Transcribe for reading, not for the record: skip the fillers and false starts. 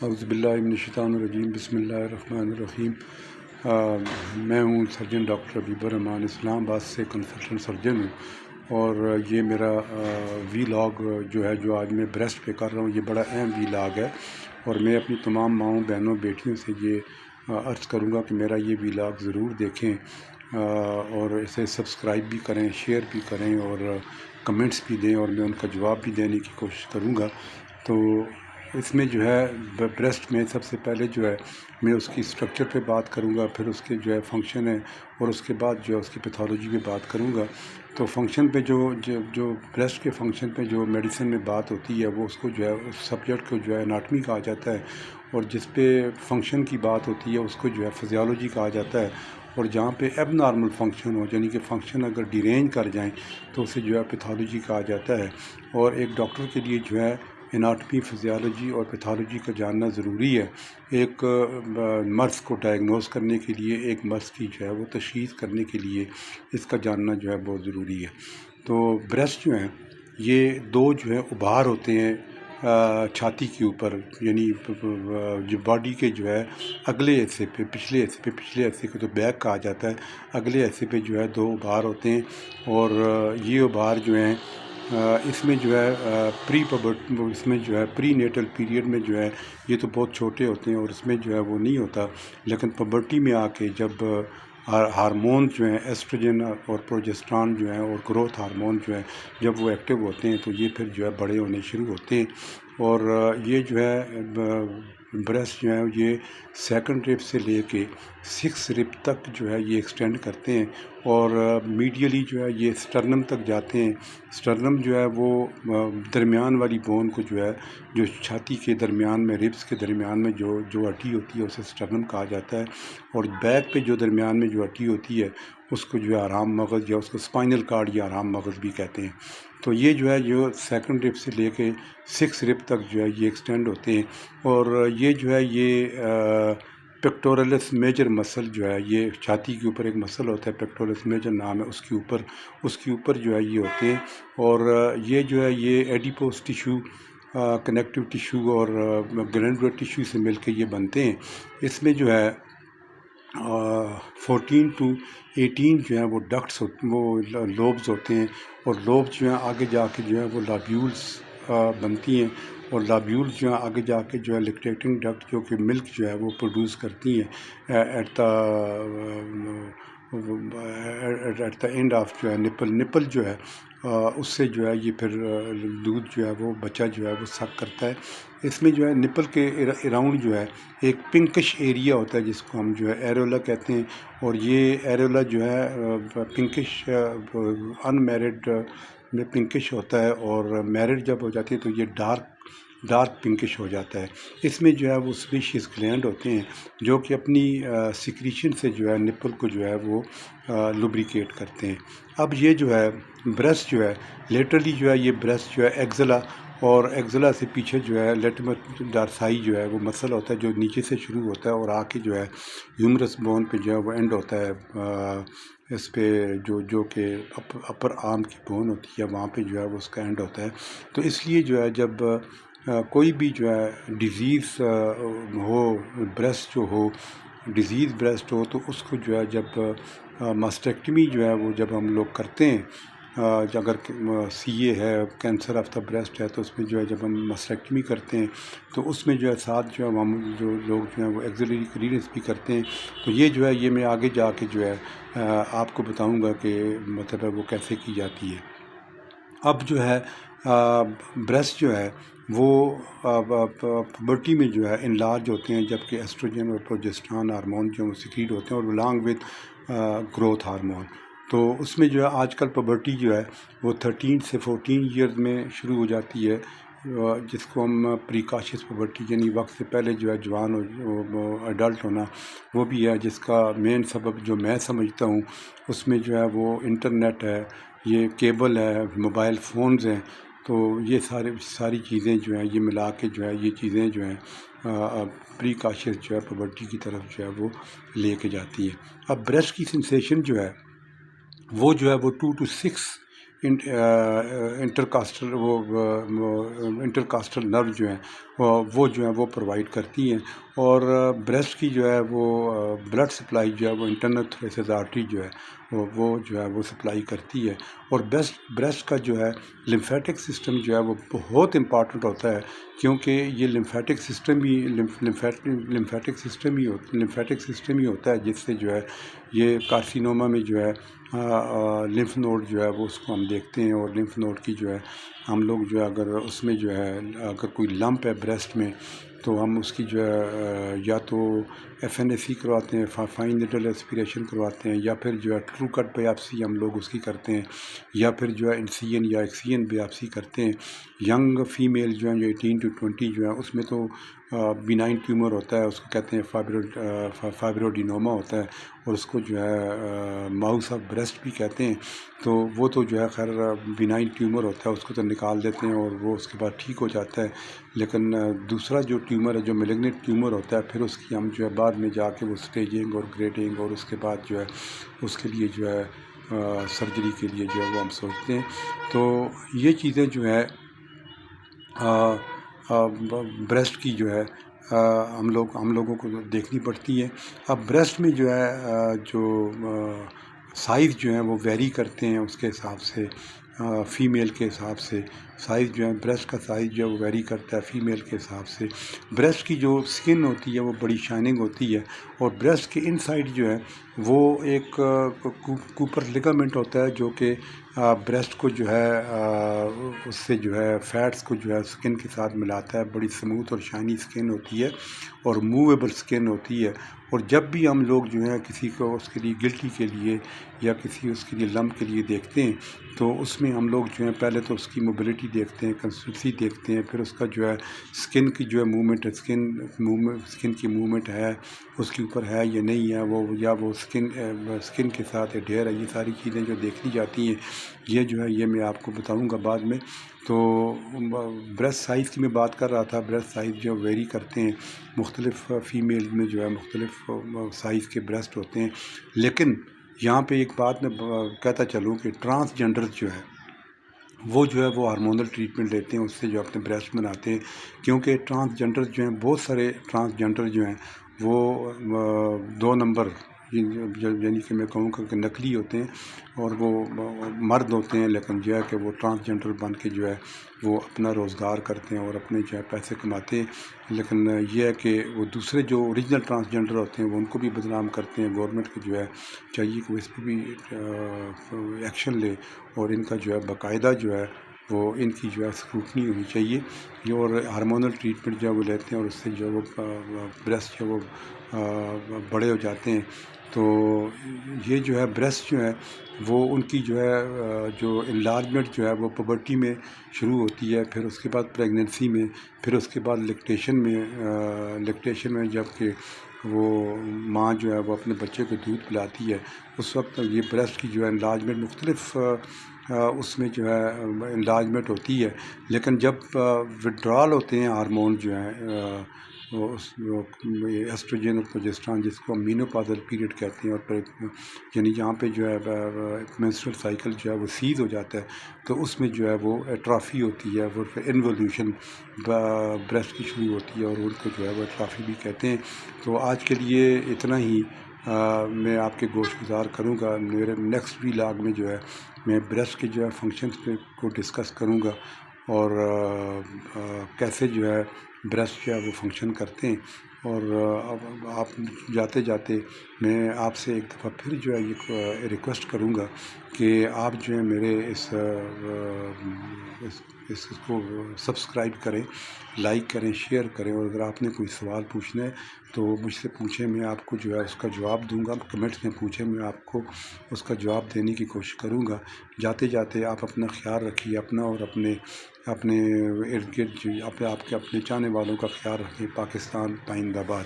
اعوذ باللہ من الشیطان الرجیم، بسم اللہ الرحمن الرحیم۔ میں ہوں سرجن ڈاکٹر حبیب الرحمان، اسلام آباد سے کنسلٹنٹ سرجن ہوں، اور یہ میرا وی لاگ جو آج میں بریسٹ پہ کر رہا ہوں، یہ بڑا اہم وی لاگ ہے، اور میں اپنی تمام ماؤں بہنوں بیٹیوں سے یہ عرض کروں گا کہ میرا یہ وی لاگ ضرور دیکھیں، اور اسے سبسکرائب بھی کریں، شیئر بھی کریں، اور کمنٹس بھی دیں، اور میں ان کا جواب بھی دینے کی کوشش کروں گا۔ تو اس میں بریسٹ میں سب سے پہلے میں اس کی اسٹرکچر پہ بات کروں گا، پھر اس کے فنکشن ہے، اور اس کے بعد اس کی پیتھولوجی پہ بات کروں گا۔ تو فنکشن پہ جو بریسٹ کے فنکشن پہ جو میڈیسن میں بات ہوتی ہے، وہ اس کو اس سبجیکٹ کو اناٹمی کہا جاتا ہے، اور جس پہ فنکشن کی بات ہوتی ہے اس کو فزیالوجی کہا جاتا ہے، اور جہاں پہ ایب نارمل فنکشن ہو، یعنی کہ فنکشن اگر ڈیرینج کر جائیں تو اسے پیتھولوجی کہا جاتا ہے۔ اور ایک ڈاکٹر کے لیے اناٹمی، فزیالوجی اور پیتھولوجی کا جاننا ضروری ہے، ایک مرض کو ڈائگنوز کرنے کے لیے، ایک مرض کی وہ تشخیص کرنے کے لیے اس کا جاننا بہت ضروری ہے۔ تو بریسٹ یہ دو ابھار ہوتے ہیں چھاتی کے اوپر، یعنی جو باڈی کے اگلے حصے پہ، پچھلے حصے کو تو بیک کہا جاتا ہے، اگلے حصے پہ دو ابھار ہوتے ہیں، اور یہ ابھار اس میں اس میں پری نیٹل پیریڈ میں یہ تو بہت چھوٹے ہوتے ہیں، اور اس میں وہ نہیں ہوتا، لیکن پبرٹی میں آ کے جب ہارمون ایسٹروجن اور پروجسٹران اور گروتھ ہارمون جب وہ ایکٹیو ہوتے ہیں، تو یہ پھر بڑے ہونے شروع ہوتے ہیں، اور یہ بریسٹ یہ سیکنڈ رب سے لے کے 6 رب تک یہ ایکسٹینڈ کرتے ہیں، اور میڈیلی یہ سٹرنم تک جاتے ہیں۔ سٹرنم وہ درمیان والی بون کو جو چھاتی کے درمیان میں، ربس کے درمیان میں جو ہڈی ہوتی ہے اسے سٹرنم کہا جاتا ہے، اور بیک پہ جو درمیان میں جو ہڈی ہوتی ہے اس کو آرام مغز، یا اس کو اسپائنل کارڈ یا آرام مغز بھی کہتے ہیں۔ تو یہ جو سیکنڈ رب سے لے کے 6 رب تک یہ ایکسٹینڈ ہوتے ہیں، اور یہ پیکٹورلس میجر مسل یہ چھاتی کے اوپر ایک مسل ہوتا ہے، پیکٹورلس میجر نام ہے، اس کے اوپر یہ ہوتے ہیں، اور یہ ایڈیپوس ٹیشو، کنیکٹیو ٹیشو اور گرینولر ٹیشو سے مل کے یہ بنتے ہیں۔ اس میں 14 to 18 وہ ڈکٹس وہ لوبز ہوتے ہیں، اور لوبز آگے جا کے وہ لابیولز بنتی ہیں، اور لابیولز آگے جا کے لیکٹیٹنگ ڈکٹ جو کہ ملک وہ پروڈیوس کرتی ہیں at the end of nipple اس سے یہ پھر دودھ وہ بچہ وہ سک کرتا ہے۔ اس میں نپل کے اراؤنڈ ایک پنکش ایریا ہوتا ہے، جس کو ہم ایرولا کہتے ہیں، اور یہ ایرولا پنکش ان میرڈ میں پنکش ہوتا ہے، اور میرڈ جب ہو جاتی ہے تو یہ ڈارک پنکش ہو جاتا ہے۔ اس میں وہ سپیشیس گلینڈ ہوتے ہیں جو کہ اپنی سیکریشن سے نپل کو وہ لوبریکیٹ کرتے ہیں۔ اب یہ بریسٹ لیٹرلی یہ بریسٹ ایگزلا، اور ایگزلا سے پیچھے لیٹمس ڈارسائی وہ مسل ہوتا ہے جو نیچے سے شروع ہوتا ہے، اور آ کے ہیومرس بون پہ وہ اینڈ ہوتا ہے، اس پہ جو کہ اپر آرم کی بون ہوتی ہے، وہاں پہ وہ اس کا اینڈ ہوتا ہے۔ تو اس لیے جب کوئی بھی ڈیزیز ہو، بریسٹ ہو، ڈیزیز بریسٹ ہو، تو اس کو جب ماسٹیکٹمی وہ جب ہم لوگ کرتے ہیں، اگر سی اے ہے، کینسر آف دا بریسٹ ہے، تو اس میں جب ہم ماسٹیکٹمی کرتے ہیں تو اس میں ساتھ ہم لوگ وہ ایگزیلری کلیئرنس بھی کرتے ہیں۔ تو یہ میں آگے جا کے آپ کو بتاؤں گا کہ مطلب وہ کیسے کی جاتی ہے۔ اب بریسٹ وہ پبرٹی میں انلارج ہوتے ہیں، جبکہ ایسٹروجن اور پروجسٹران ہارمون وہ سیکریٹ ہوتے ہیں، اور الانگ وتھ گروتھ ہارمون۔ تو اس میں آج کل پبرٹی وہ 13 سے 14 ایئرز میں شروع ہو جاتی ہے، جس کو ہم پریکاشس پبرٹی، یعنی وقت سے پہلے جوان ایڈلٹ ہونا، وہ بھی ہے، جس کا مین سبب جو میں سمجھتا ہوں اس میں وہ انٹرنیٹ ہے، یہ کیبل ہے، موبائل فونز ہیں، تو یہ ساری چیزیں یہ ملا کے یہ چیزیں پریکاشس پبرٹی کی طرف وہ لے کے جاتی ہیں۔ اب بریسٹ کی سینسیشن وہ 2 to 6 انٹرکاسٹل نرو وہ جو ہے وہ پرووائڈ کرتی ہیں، اور بریسٹ کی جو ہے وہ بلڈ سپلائی جو ہے وہ انٹرنل تھریسز آرٹری جو ہے وہ جو ہے وہ سپلائی کرتی ہے، اور بریسٹ کا جو ہے لمفیٹک سسٹم جو ہے وہ بہت امپارٹنٹ ہوتا ہے، کیونکہ یہ لمفیٹک سسٹم ہی ہوتا ہے جس سے جو ہے یہ کارسینوما میں جو ہے لمف نوڈ جو ہے وہ اس کو ہم دیکھتے ہیں، اور لمف نوڈ کی جو ہے ہم لوگ جو ہے اگر اس میں جو ہے اگر کوئی لمپ ہے بریسٹ میں تو ہم اس کی جو ہے یا تو ایف این اے سی کرواتے ہیں، فائن نیڈل ایسپریشن کرواتے ہیں، یا پھر جو ہے ٹرو کٹ بیاپسی ہم لوگ اس کی کرتے ہیں، یا پھر جو ہے انسین یا ایکسین بیاپسی کرتے ہیں۔ ینگ فیمیل جو ہیں جو 18 to 20 جو ہے اس میں تو بینائن ٹیومر ہوتا ہے، اس کو کہتے ہیں فائبروڈینوما ہوتا ہے، اور اس کو جو ہے ماؤس آف بریسٹ بھی کہتے ہیں، تو وہ تو جو ہے خیر بینائن ٹیومر ہوتا ہے، اس کو تو نکال دیتے ہیں اور وہ اس کے بعد ٹھیک ہو جاتا ہے، لیکن دوسرا جو ٹیومر ہے جو میلیگننٹ ٹیومر ہوتا ہے پھر اس کی ہم جو ہے بعد میں جا کے وہ اسٹیجنگ اور گریڈنگ اور اس کے بعد جو ہے اس کے لیے جو ہے سرجری کے لیے جو ہے وہ ہم سوچتے ہیں۔ تو یہ چیزیں جو ہے بریسٹ کی جو ہے ہم لوگوں کو دیکھنی پڑتی ہے۔ اب بریسٹ میں جو ہے جو سائز جو ہیں وہ ویری کرتے ہیں اس کے حساب سے، فیمیل کے حساب سے سائز جو ہے بریسٹ کا سائز جو ہے وہ ویری کرتا ہے فیمیل کے حساب سے۔ بریسٹ کی جو سکن ہوتی ہے وہ بڑی شائننگ ہوتی ہے، اور بریسٹ کے ان سائڈ جو ہے وہ ایک کوپر لیگامنٹ ہوتا ہے جو کہ بریسٹ کو جو ہے اس سے جو ہے فیٹس کو جو ہے سکن کے ساتھ ملاتا ہے، بڑی سموتھ اور شائنی سکن ہوتی ہے اور موویبل سکن ہوتی ہے، اور جب بھی ہم لوگ جو ہے کسی کو اس کے لیے گلٹی کے لیے یا کسی اس کے لیے لمپ کے لیے دیکھتے ہیں تو اس میں ہم لوگ جو ہے پہلے تو اس کی موبلٹی دیکھتے ہیں، کنسٹنسی دیکھتے ہیں، پھر اس کا جو ہے سکن کی جو ہے موومنٹ سکن کی موومنٹ ہے اس کے اوپر ہے یا نہیں ہے، وہ سکن کے ساتھ اڈھیر ہے، یہ ساری چیزیں جو دیکھی جاتی ہیں یہ جو ہے یہ میں آپ کو بتاؤں گا بعد میں۔ تو بریسٹ سائز کی میں بات کر رہا تھا، بریسٹ سائز جو ویری کرتے ہیں، مختلف فیمیل میں جو ہے مختلف سائز کے بریسٹ ہوتے ہیں، لیکن یہاں پہ ایک بات میں کہتا چلوں کہ ٹرانسجنڈر جو ہے وہ جو ہے وہ ہارمونل ٹریٹمنٹ لیتے ہیں، اس سے جو اپنے بریسٹ بناتے ہیں، کیونکہ ٹرانسجنڈر جو ہیں بہت سارے ٹرانسجنڈر جو ہیں وہ 2 نمبر یعنی کہ میں کہوں کہ نقلی ہوتے ہیں، اور وہ مرد ہوتے ہیں لیکن جو ہے کہ وہ ٹرانسجنڈر بن کے جو ہے وہ اپنا روزگار کرتے ہیں اور اپنے جو ہے پیسے کماتے ہیں، لیکن یہ ہے کہ وہ دوسرے جو اوریجنل ٹرانسجنڈر ہوتے ہیں وہ ان کو بھی بدنام کرتے ہیں۔ گورنمنٹ کو جو ہے چاہیے کہ وہ اس پہ بھی ایکشن لے، اور ان کا جو ہے باقاعدہ جو ہے وہ ان کی جو ہے اسکروٹنی ہونی چاہیے، یہ اور ہارمونل ٹریٹمنٹ جو ہے وہ لیتے ہیں اور اس سے جو ہے وہ بریسٹ جو ہے وہ بڑے ہو جاتے ہیں۔ تو یہ جو ہے بریسٹ جو ہے وہ ان کی جو ہے جو انلارجمنٹ جو ہے وہ پبرٹی میں شروع ہوتی ہے، پھر اس کے بعد پریگننسی میں، پھر اس کے بعد لیکٹیشن میں جب کہ وہ ماں جو ہے وہ اپنے بچے کو دودھ پلاتی ہے اس وقت یہ بریسٹ کی جو ہے انلارجمنٹ مختلف اس میں جو ہے انلارجمنٹ ہوتی ہے، لیکن جب وڈرال ہوتے ہیں ہارمون جو ہیں ایسٹروجن اور پروجسٹران جس کو ہم مینوپازل پیریڈ کہتے ہیں، اور یعنی یہاں پہ جو ہے مینسٹرل سائیکل جو ہے وہ سیز ہو جاتا ہے تو اس میں جو ہے وہ ایٹرافی ہوتی ہے، وہ انولیوشن بریسٹ کی شروع ہوتی ہے اور ان کو جو ہے وہ ایٹرافی بھی کہتے ہیں۔ تو آج کے لیے اتنا ہی میں آپ کے گوش گزار کروں گا، میرے نیکسٹ ویلاگ میں جو ہے میں بریسٹ کے جو ہے فنکشنز کو ڈسکس کروں گا، اور کیسے جو ہے بریسٹ جو ہے وہ فنکشن کرتے ہیں، اور اب آپ جاتے جاتے میں آپ سے ایک دفعہ پھر جو ہے یہ ریکویسٹ کروں گا کہ آپ جو ہے میرے اس کو سبسکرائب کریں، لائک کریں، شیئر کریں، اور اگر آپ نے کوئی سوال پوچھنا ہے تو مجھ سے پوچھیں، میں آپ کو جو ہے اس کا جواب دوں گا، کمنٹس میں پوچھیں، میں آپ کو اس کا جواب دینے کی کوشش کروں گا۔ جاتے جاتے آپ اپنا خیال رکھیے، اپنا اور اپنے ارد گرد آپ کے اپنے چاہنے والوں کا خیال رکھیں۔ پاکستان پائندہ باد۔